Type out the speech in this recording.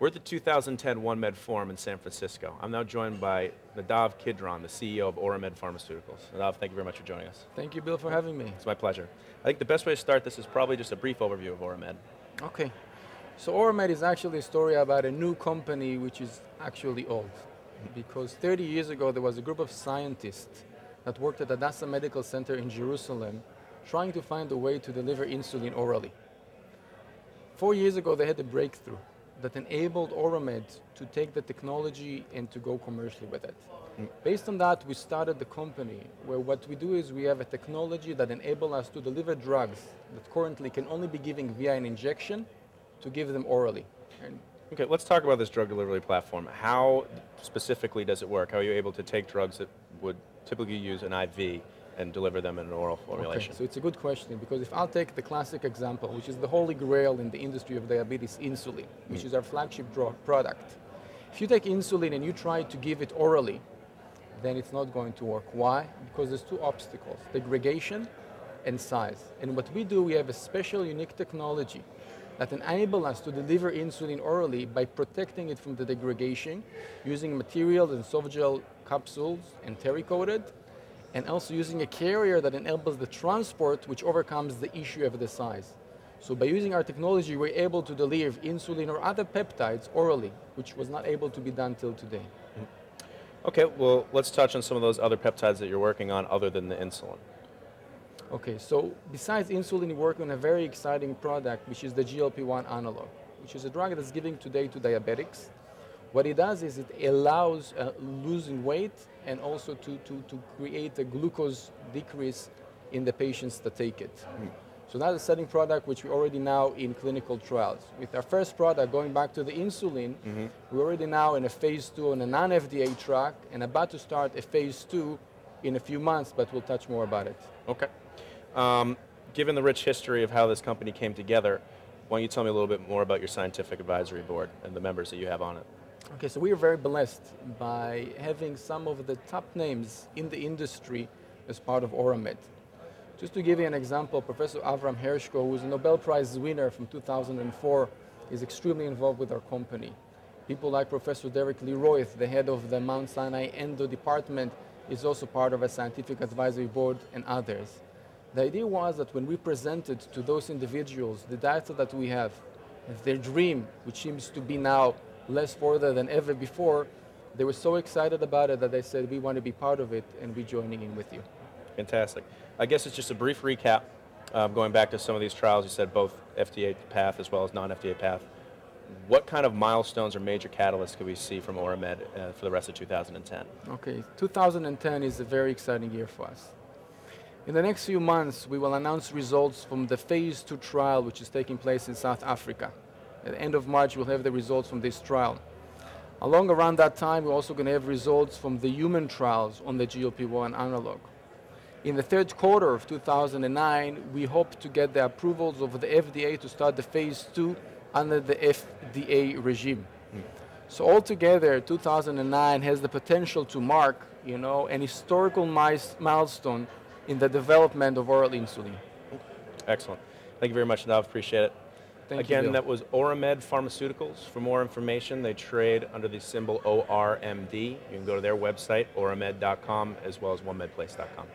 We're at the 2010 OneMedForum in San Francisco. I'm now joined by Nadav Kidron, the CEO of Oramed Pharmaceuticals. Nadav, thank you very much for joining us. Thank you, Bill, for having me. It's my pleasure. I think the best way to start this is probably just a brief overview of Oramed. Okay. So Oramed is actually a story about a new company which is actually old. Because 30 years ago, there was a group of scientists that worked at Hadassah Medical Center in Jerusalem trying to find a way to deliver insulin orally. 4 years ago, they had a breakthrough that enabled Oramed to take the technology and to go commercially with it. Based on that, we started the company where what we do is we have a technology that enables us to deliver drugs that currently can only be given via an injection to give them orally. Okay, let's talk about this drug delivery platform. How specifically does it work? How are you able to take drugs that would typically use an IV and deliver them in an oral formulation? Okay, so it's a good question, because if I'll take the classic example, which is the holy grail in the industry of diabetes, insulin, which is our flagship drug product. If you take insulin and you try to give it orally, then it's not going to work. Why? Because there's two obstacles, degradation and size. And what we do, we have a special unique technology that enable us to deliver insulin orally by protecting it from the degradation, using materials and soft gel capsules and terry-coated, and also using a carrier that enables the transport, which overcomes the issue of the size. So by using our technology, we're able to deliver insulin or other peptides orally, which was not able to be done till today. Okay, well, let's touch on some of those other peptides that you're working on other than the insulin. Okay, so besides insulin, we work on a very exciting product, which is the GLP-1 analog, which is a drug that's given today to diabetics. What it does is it allows losing weight and also to create a glucose decrease in the patients that take it. So that's a setting product which we're already now in clinical trials. With our first product, going back to the insulin, we're already now in a phase 2 on a non-FDA track and about to start a phase 2 in a few months, but we'll touch more about it. Okay. Given the rich history of how this company came together, why don't you tell me a little bit more about your scientific advisory board and the members that you have on it? Okay, so we are very blessed by having some of the top names in the industry as part of Oramed. Just to give you an example, Professor Avram Hershko, who is a Nobel Prize winner from 2004, is extremely involved with our company. People like Professor Derek Leroy, the head of the Mount Sinai Endo Department, is also part of a scientific advisory board, and others. The idea was that when we presented to those individuals the data that we have, their dream, which seems to be now less further than ever before, they were so excited about it that they said, we want to be part of it and we're joining in with you. Fantastic. I guess it's just a brief recap, going back to some of these trials. You said both FDA path as well as non-FDA path. What kind of milestones or major catalysts could we see from Oramed for the rest of 2010? Okay, 2010 is a very exciting year for us. In the next few months, we will announce results from the phase 2 trial, which is taking place in South Africa. At the end of March, we'll have the results from this trial. Around that time, we're also going to have results from the human trials on the GLP-1 analog. In the third quarter of 2009, we hope to get the approvals of the FDA to start the phase 2 under the FDA regime. So altogether, 2009 has the potential to mark, an historical milestone in the development of oral insulin. Excellent. Thank you very much, Nadav. Appreciate it. Thank you, Again, Bill. that was Oramed Pharmaceuticals. For more information, they trade under the symbol ORMD. You can go to their website, oramed.com, as well as OneMedPlace.com.